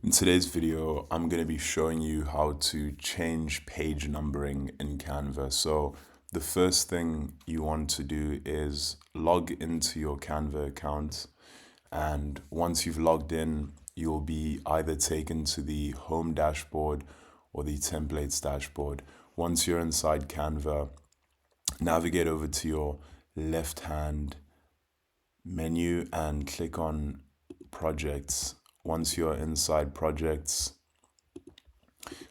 In today's video, I'm going to be showing you how to change page numbering in Canva. So the first thing you want to do is log into your Canva account. And once you've logged in, you'll be either taken to the home dashboard or the templates dashboard. Once you're inside Canva, navigate over to your left-hand menu and click on projects. Once you're inside projects,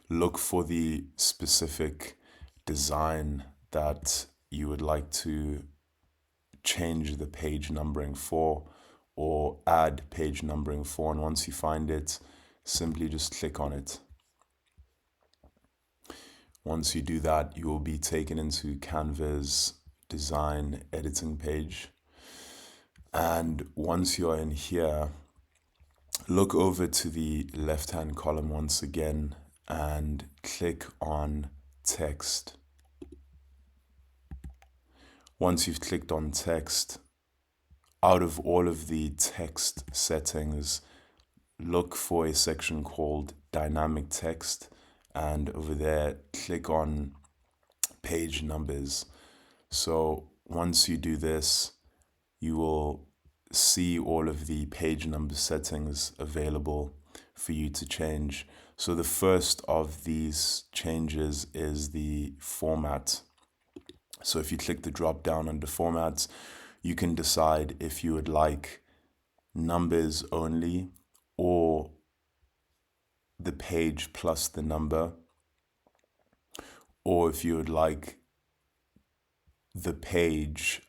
look for the specific design that you would like to change the page numbering for or add page numbering for. And once you find it, simply just click on it. Once you do that, you will be taken into Canva's design editing page. And once you're in here, look over to the left-hand column once again and click on text. Once you've clicked on text, out of all of the text settings, look for a section called dynamic text, and over there, click on page numbers. So once you do this, you will see all of the page number settings available for you to change. So the first of these changes is the format. So if you click the drop down under formats, you can decide if you would like numbers only or the page plus the number, or if you would like the page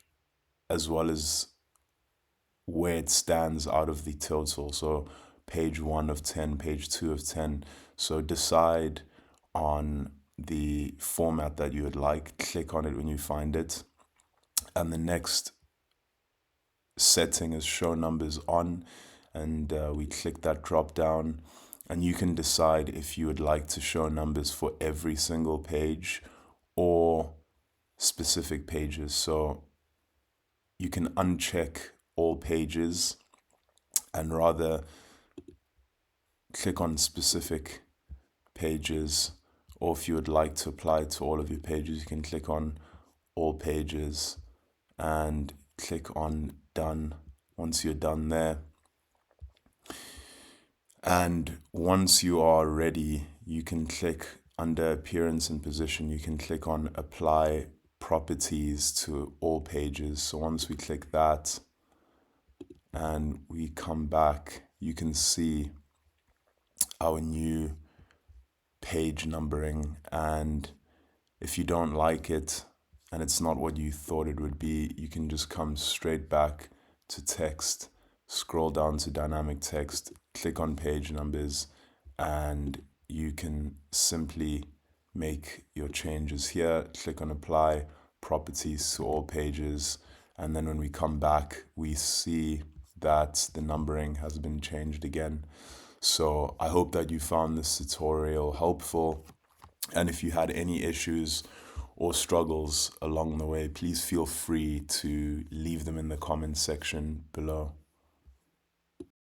as well as where it stands out of the total. So page 1 of 10, page 2 of 10. So decide on the format that you would like. Click on it when you find it. And the next setting is show numbers on. And we click that drop down. And you can decide if you would like to show numbers for every single page or specific pages. So you can uncheck all pages and rather click on specific pages, or if you would like to apply to all of your pages, you can click on all pages and click on done once you're done there. And once you are ready, you can click under appearance and position, you can click on apply properties to all pages. So once we click that and we come back, you can see our new page numbering. And if you don't like it and it's not what you thought it would be, you can just come straight back to text, scroll down to dynamic text, click on page numbers, and you can simply make your changes here. Click on apply properties to all pages, and then when we come back, we see that the numbering has been changed again. So I hope that you found this tutorial helpful, and if you had any issues or struggles along the way, please feel free to leave them in the comments section below.